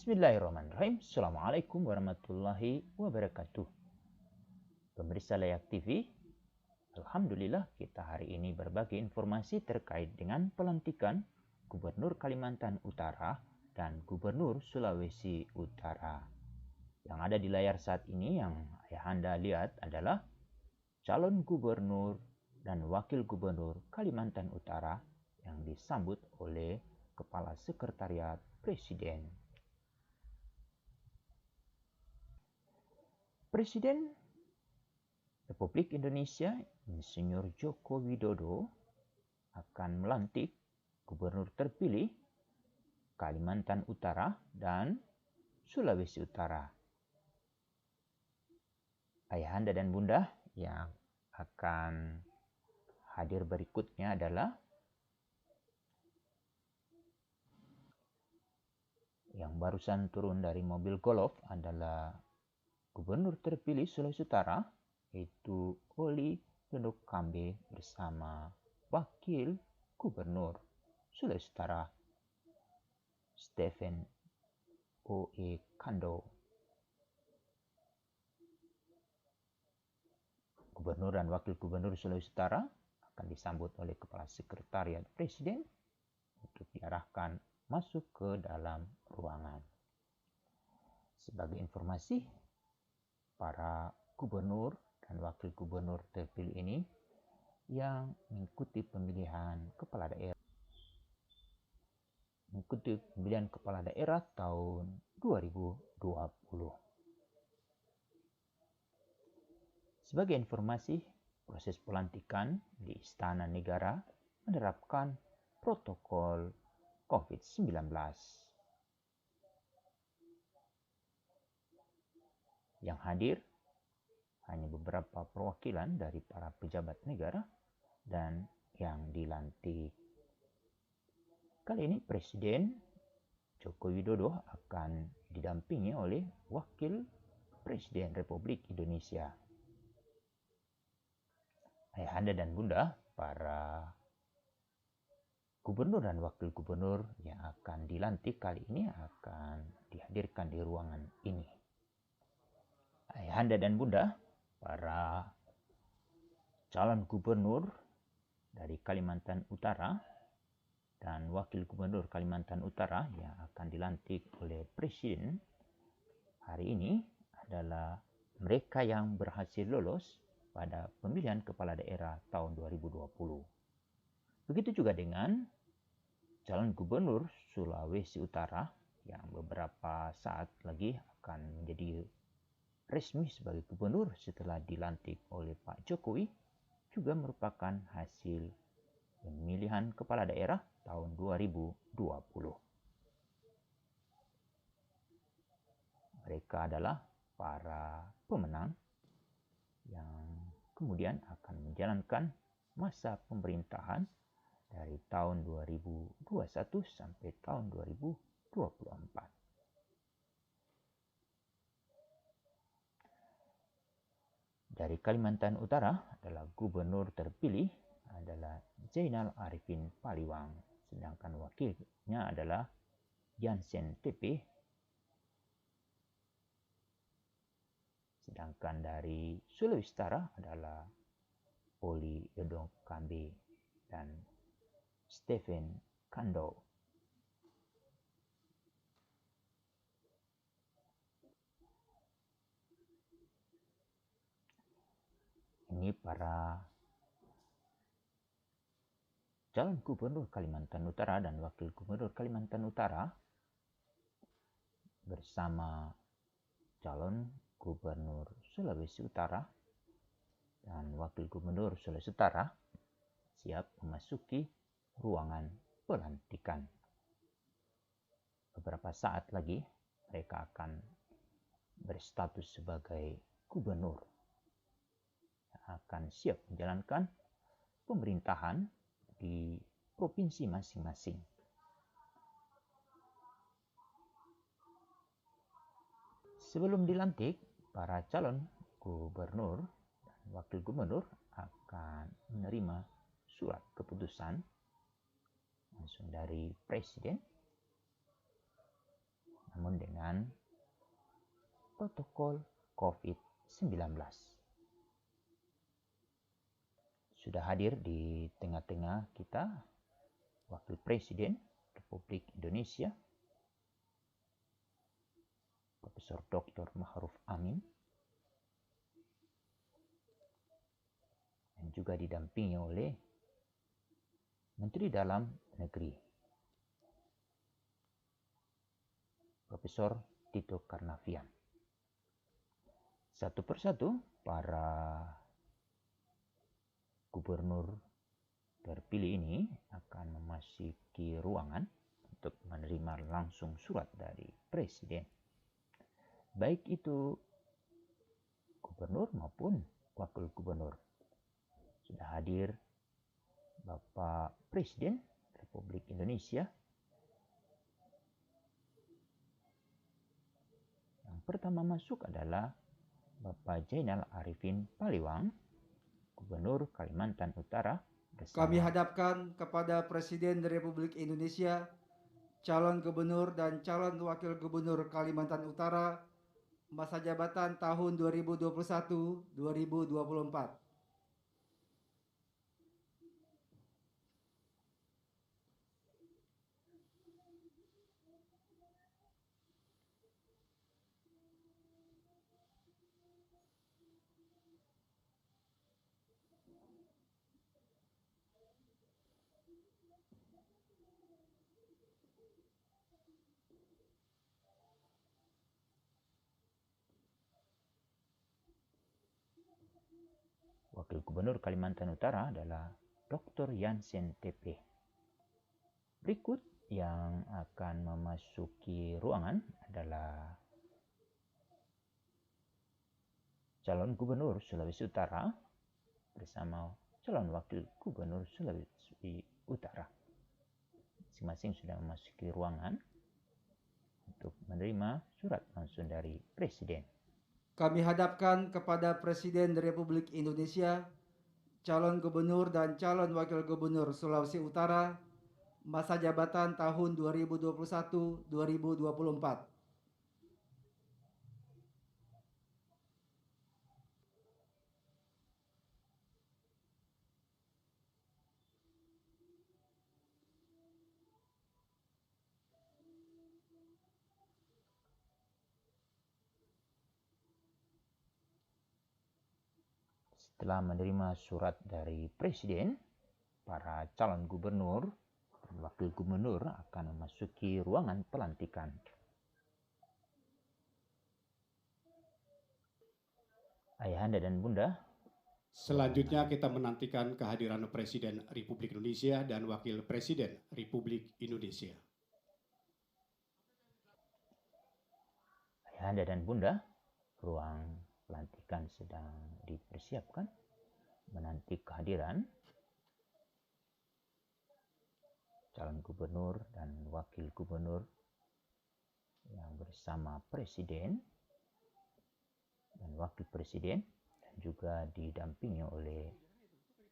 Bismillahirrahmanirrahim. Assalamualaikum warahmatullahi wabarakatuh. Pemirsa Layak TV, Alhamdulillah kita hari ini berbagi informasi terkait dengan pelantikan Gubernur Kalimantan Utara dan Gubernur Sulawesi Utara. Yang ada di layar saat ini yang Ayahanda lihat adalah calon gubernur dan wakil gubernur Kalimantan Utara yang disambut oleh Kepala Sekretariat Presiden. Presiden Republik Indonesia Insinyur Joko Widodo akan melantik gubernur terpilih Kalimantan Utara dan Sulawesi Utara. Ayahanda dan Bunda yang akan hadir berikutnya adalah yang barusan turun dari mobil golf adalah Gubernur terpilih Sulawesi Utara, yaitu Oli Dondo Kambe bersama Wakil Gubernur Sulawesi Utara, Stephen O.E. Kando. Gubernur dan Wakil Gubernur Sulawesi Utara akan disambut oleh Kepala Sekretariat Presiden untuk diarahkan masuk ke dalam ruangan. Sebagai informasi, para gubernur dan wakil gubernur terpilih ini yang mengikuti pemilihan kepala daerah tahun 2020. Sebagai informasi, proses pelantikan di Istana Negara menerapkan protokol COVID-19. Yang hadir hanya beberapa perwakilan dari para pejabat negara dan yang dilantik. Kali ini Presiden Joko Widodo akan didampingi oleh Wakil Presiden Republik Indonesia. Ayahanda dan Bunda, para gubernur dan wakil gubernur yang akan dilantik kali ini akan dihadirkan di ruangan ini. Ayahanda dan Bunda, para calon gubernur dari Kalimantan Utara dan wakil gubernur Kalimantan Utara yang akan dilantik oleh Presiden hari ini adalah mereka yang berhasil lolos pada pemilihan kepala daerah tahun 2020. Begitu juga dengan calon gubernur Sulawesi Utara yang beberapa saat lagi akan menjadi resmi sebagai gubernur setelah dilantik oleh Pak Jokowi, juga merupakan hasil pemilihan kepala daerah tahun 2020. Mereka adalah para pemenang yang kemudian akan menjalankan masa pemerintahan dari tahun 2021 sampai tahun 2024. Dari Kalimantan Utara adalah gubernur terpilih adalah Zainal Arifin Paliwang, sedangkan wakilnya adalah Jansen TP. Sedangkan dari Sulawesi Utara adalah Oli Dondo Kambe dan Stephen Kando. Ini para calon gubernur Kalimantan Utara dan wakil gubernur Kalimantan Utara bersama calon gubernur Sulawesi Utara dan wakil gubernur Sulawesi Utara siap memasuki ruangan pelantikan. Beberapa saat lagi mereka akan berstatus sebagai gubernur yang akan siap menjalankan pemerintahan di provinsi masing-masing. Sebelum dilantik, para calon gubernur dan wakil gubernur akan menerima surat keputusan langsung dari Presiden. Namun namun dengan protokol COVID-19. Sudah hadir di tengah-tengah kita Wakil Presiden Republik Indonesia, Profesor Dr. Ma'ruf Amin, dan juga didampingi oleh Menteri Dalam Negeri, Profesor Tito Karnavian. Satu persatu para gubernur terpilih ini akan memasuki ruangan untuk menerima langsung surat dari Presiden. Baik itu gubernur maupun wakil gubernur. Sudah hadir Bapak Presiden Republik Indonesia. Yang pertama masuk adalah Bapak Zainal Arifin Paliwang, Gubernur Kalimantan Utara. Kami hadapkan kepada Presiden Republik Indonesia, calon gubernur dan calon wakil gubernur Kalimantan Utara, masa jabatan tahun 2021-2024. Wakil Gubernur Kalimantan Utara adalah Dr. Yansen TP. Berikut yang akan memasuki ruangan adalah calon Gubernur Sulawesi Utara bersama calon Wakil Gubernur Sulawesi Utara. Masing-masing sudah memasuki ruangan untuk menerima surat langsung dari Presiden. Kami hadapkan kepada Presiden Republik Indonesia, calon gubernur dan calon wakil gubernur Sulawesi Utara, masa jabatan tahun 2021-2024. Setelah menerima surat dari Presiden, para calon gubernur dan wakil gubernur akan memasuki ruangan pelantikan. Ayahanda dan Bunda, selanjutnya kita menantikan kehadiran Presiden Republik Indonesia dan Wakil Presiden Republik Indonesia. Ayahanda dan Bunda, ruang pelantikan sedang dipersiapkan menanti kehadiran calon gubernur dan wakil gubernur yang bersama Presiden dan Wakil Presiden dan juga didampingi oleh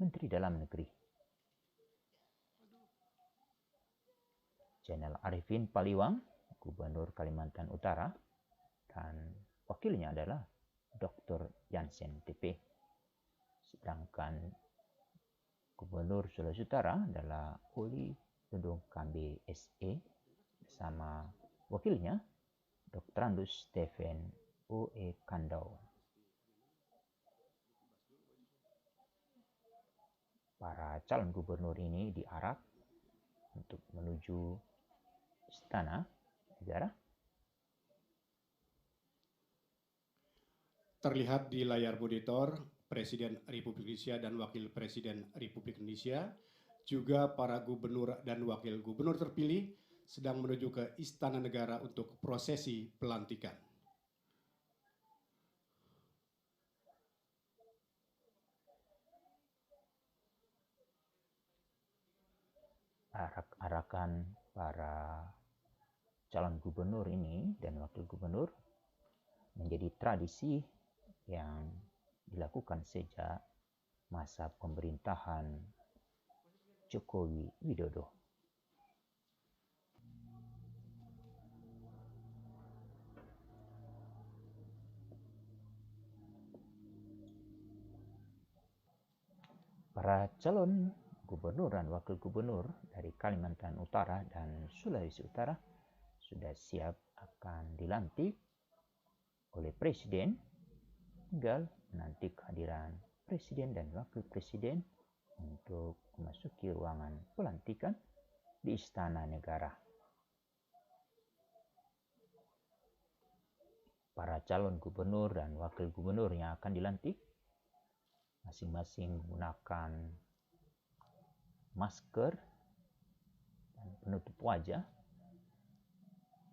Menteri Dalam Negeri. Zainal Arifin Paliwang, Gubernur Kalimantan Utara, dan wakilnya adalah Dr. Yansen TP. Sedangkan Gubernur Sulawesi Utara adalah Oli Dudung Kambe SE bersama wakilnya Dr. Andus Stephen O.E. Kandau. Para calon gubernur ini diarak untuk menuju Istana Negara. Terlihat di layar monitor Presiden Republik Indonesia dan Wakil Presiden Republik Indonesia, juga para gubernur dan wakil gubernur terpilih sedang menuju ke Istana Negara untuk prosesi pelantikan. Arak-arakan para calon gubernur ini dan wakil gubernur menjadi tradisi yang dilakukan sejak masa pemerintahan Jokowi Widodo. Para calon gubernur dan wakil gubernur dari Kalimantan Utara dan Sulawesi Utara sudah siap akan dilantik oleh Presiden, tinggal menanti kehadiran Presiden dan Wakil Presiden untuk memasuki ruangan pelantikan di Istana Negara. Para calon gubernur dan wakil gubernur yang akan dilantik masing-masing menggunakan masker dan penutup wajah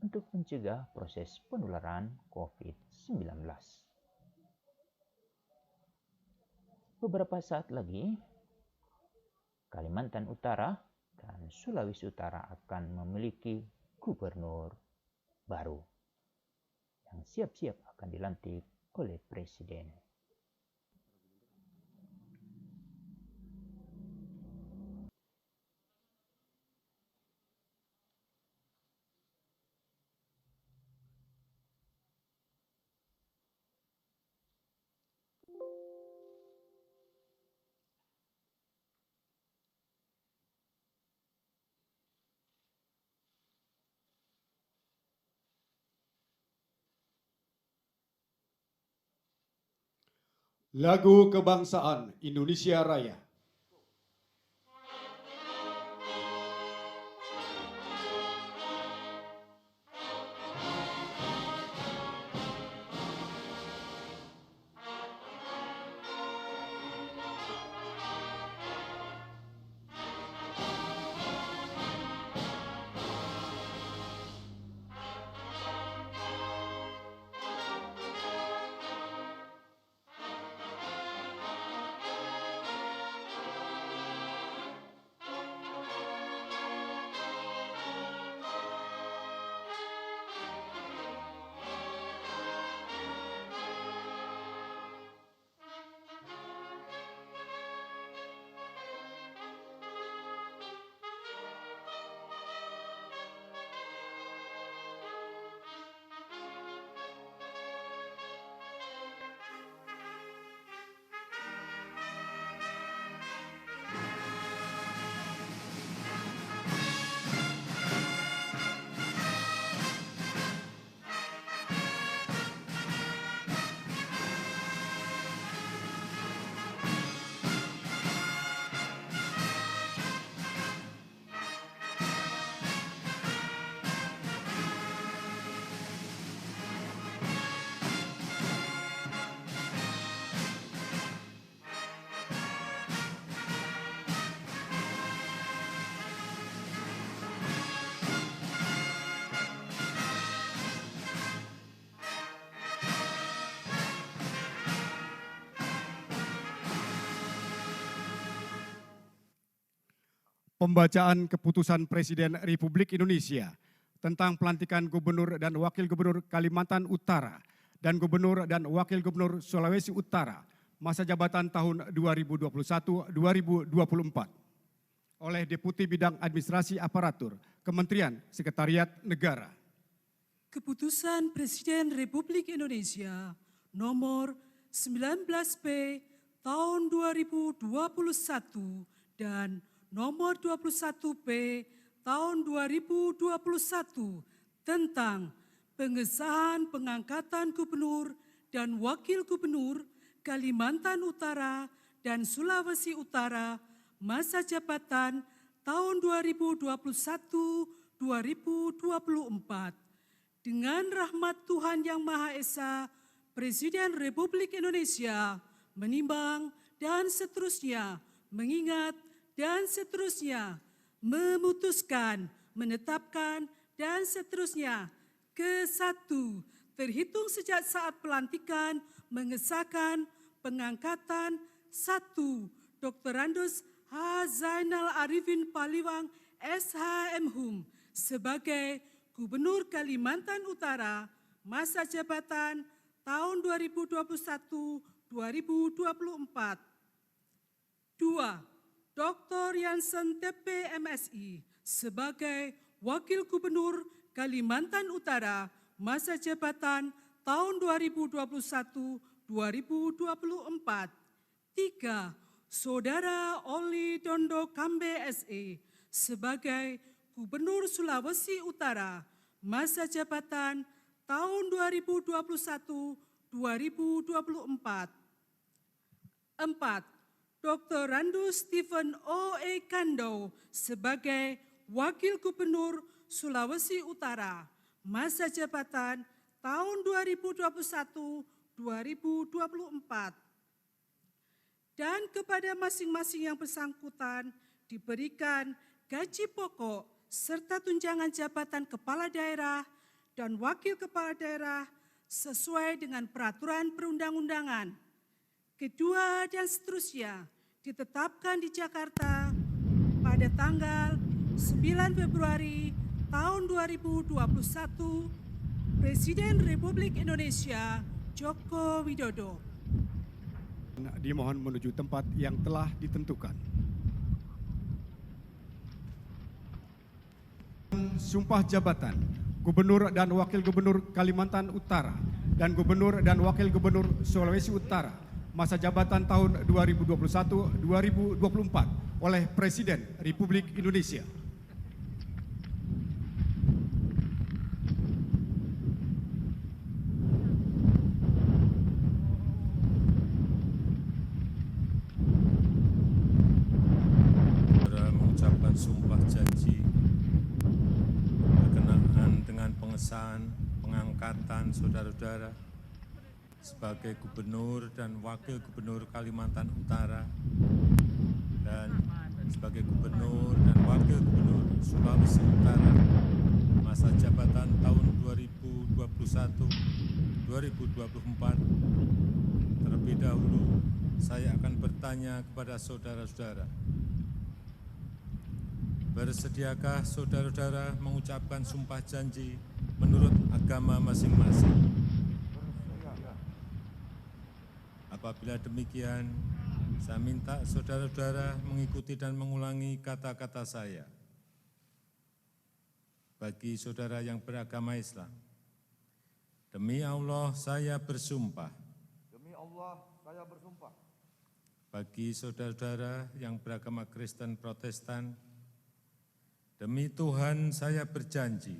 untuk mencegah proses penularan COVID-19. Beberapa saat lagi, Kalimantan Utara dan Sulawesi Utara akan memiliki gubernur baru yang siap-siap akan dilantik oleh Presiden. Lagu Kebangsaan Indonesia Raya. Pembacaan Keputusan Presiden Republik Indonesia tentang pelantikan Gubernur dan Wakil Gubernur Kalimantan Utara dan Gubernur dan Wakil Gubernur Sulawesi Utara masa jabatan tahun 2021-2024 oleh Deputi Bidang Administrasi Aparatur Kementerian Sekretariat Negara. Keputusan Presiden Republik Indonesia nomor 19P tahun 2021 dan nomor 21P tahun 2021 tentang pengesahan pengangkatan Gubernur dan Wakil Gubernur Kalimantan Utara dan Sulawesi Utara masa jabatan tahun 2021-2024. Dengan rahmat Tuhan Yang Maha Esa, Presiden Republik Indonesia menimbang dan seterusnya mengingat dan seterusnya memutuskan, menetapkan, dan seterusnya. Ke-1, terhitung sejak saat pelantikan, mengesahkan pengangkatan 1. Dr. Andos H. Zainal Arifin Paliwang SHM sebagai Gubernur Kalimantan Utara masa jabatan tahun 2021-2024. 2. Dr. Jansen TP MSI sebagai Wakil Gubernur Kalimantan Utara masa jabatan tahun 2021-2024. 3. Saudara Oli Dondo Kambe SE sebagai Gubernur Sulawesi Utara masa jabatan tahun 2021-2024. 4. Dr. Randu Stephen O.E. Kando sebagai Wakil Gubernur Sulawesi Utara masa jabatan tahun 2021-2024. Dan kepada masing-masing yang bersangkutan diberikan gaji pokok serta tunjangan jabatan kepala daerah dan wakil kepala daerah sesuai dengan peraturan perundang-undangan. Kedua dan seterusnya ditetapkan di Jakarta pada tanggal 9 Februari tahun 2021, Presiden Republik Indonesia Joko Widodo. Dimohon menuju tempat yang telah ditentukan. Sumpah jabatan Gubernur dan Wakil Gubernur Kalimantan Utara dan Gubernur dan Wakil Gubernur Sulawesi Utara masa jabatan tahun 2021-2024 oleh Presiden Republik Indonesia. Mengucapkan sumpah janji berkenaan dengan pengesahan pengangkatan saudara-saudara sebagai Gubernur dan Wakil Gubernur Kalimantan Utara dan sebagai Gubernur dan Wakil Gubernur Sulawesi Utara masa jabatan tahun 2021-2024. Terlebih dahulu saya akan bertanya kepada saudara-saudara, bersediakah saudara-saudara mengucapkan sumpah janji menurut agama masing-masing? Apabila demikian, saya minta saudara-saudara mengikuti dan mengulangi kata-kata saya. Bagi saudara yang beragama Islam, demi Allah saya bersumpah. Demi Allah saya bersumpah. Bagi saudara-saudara yang beragama Kristen Protestan, demi Tuhan saya berjanji.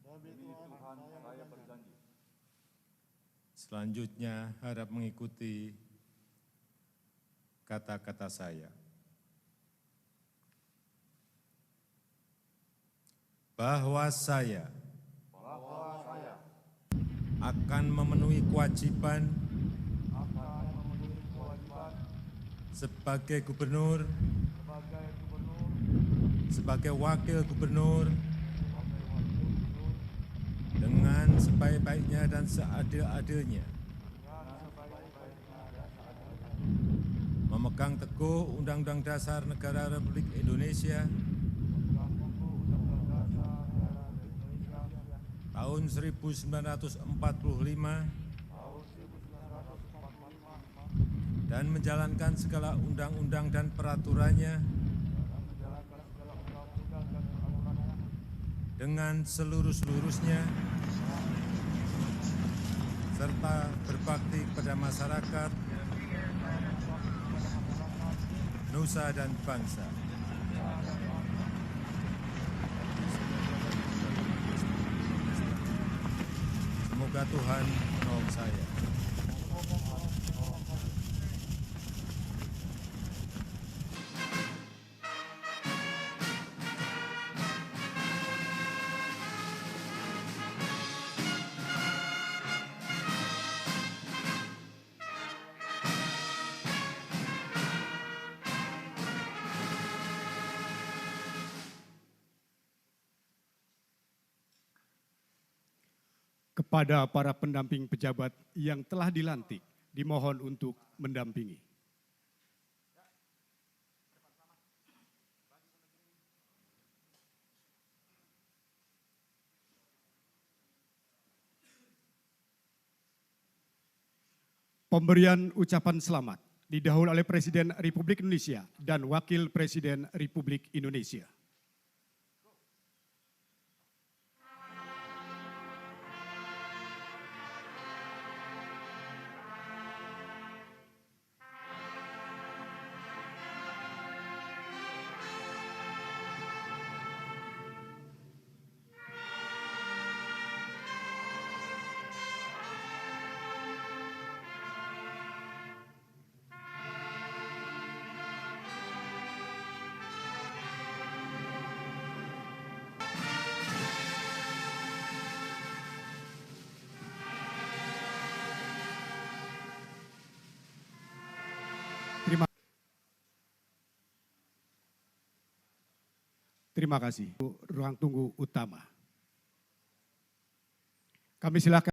Demi Tuhan saya berjanji. Selanjutnya harap mengikuti kata-kata saya. Bahwa saya akan memenuhi kewajiban sebagai gubernur, sebagai wakil gubernur, dengan sebaik-baiknya dan seadil-adilnya, memegang teguh Undang-Undang Dasar Negara Republik Indonesia tahun 1945 dan menjalankan segala undang-undang dan peraturannya dengan seluruh-seluruhnya, serta berbakti kepada masyarakat, nusa dan bangsa. Semoga Tuhan menolong saya. Kepada para pendamping pejabat yang telah dilantik, dimohon untuk mendampingi. Pemberian ucapan selamat didahului oleh Presiden Republik Indonesia dan Wakil Presiden Republik Indonesia. Terima kasih. Ruang tunggu utama. Kami silakan.